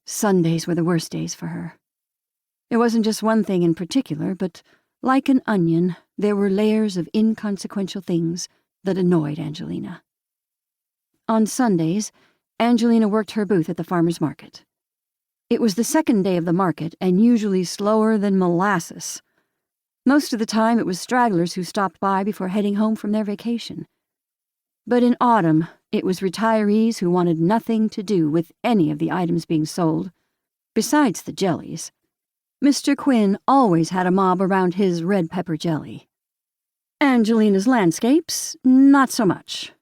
Sundays were the worst days for her. It wasn't just one thing in particular, but like an onion, there were layers of inconsequential things that annoyed Angelina. On Sundays, Angelina worked her booth at the farmer's market. It was the second day of the market and usually slower than molasses. Most of the time it was stragglers who stopped by before heading home from their vacation. But in autumn, it was retirees who wanted nothing to do with any of the items being sold, besides the jellies. Mr. Quinn always had a mob around his red pepper jelly. Angelina's landscapes, not so much.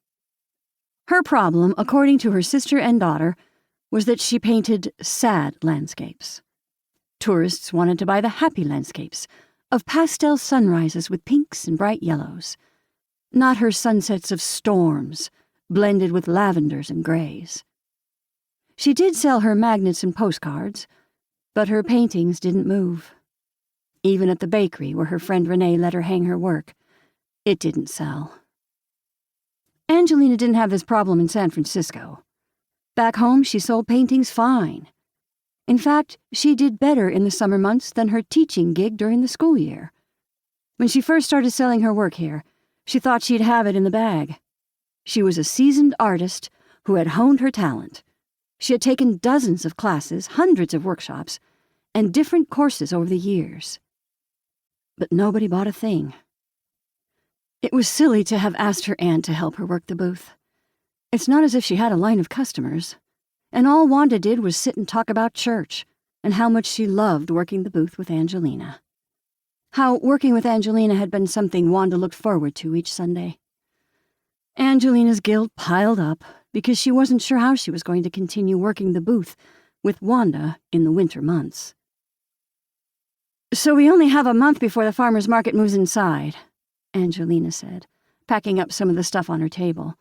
Her problem, according to her sister and daughter, was that she painted sad landscapes. Tourists wanted to buy the happy landscapes, of pastel sunrises with pinks and bright yellows, not her sunsets of storms, blended with lavenders and grays. She did sell her magnets and postcards, but her paintings didn't move. Even at the bakery where her friend Renee let her hang her work, it didn't sell. Angelina didn't have this problem in San Francisco. Back home, she sold paintings fine. In fact, she did better in the summer months than her teaching gig during the school year. When she first started selling her work here, she thought she'd have it in the bag. She was a seasoned artist who had honed her talent. She had taken dozens of classes, hundreds of workshops, and different courses over the years. But nobody bought a thing. It was silly to have asked her aunt to help her work the booth. It's not as if she had a line of customers, and all Wanda did was sit and talk about church and how much she loved working the booth with Angelina. How working with Angelina had been something Wanda looked forward to each Sunday. Angelina's guilt piled up because she wasn't sure how she was going to continue working the booth with Wanda in the winter months. "So we only have a month before the farmer's market moves inside," Angelina said, packing up some of the stuff on her table.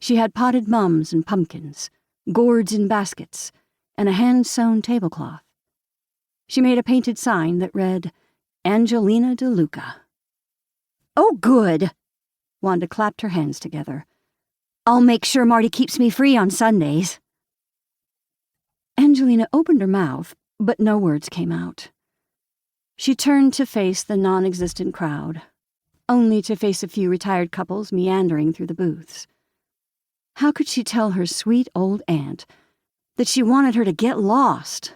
She had potted mums and pumpkins, gourds in baskets, and a hand-sewn tablecloth. She made a painted sign that read, Angelina DeLuca. "Oh, good!" Wanda clapped her hands together. "I'll make sure Marty keeps me free on Sundays." Angelina opened her mouth, but no words came out. She turned to face the non-existent crowd, only to face a few retired couples meandering through the booths. How could she tell her sweet old aunt that she wanted her to get lost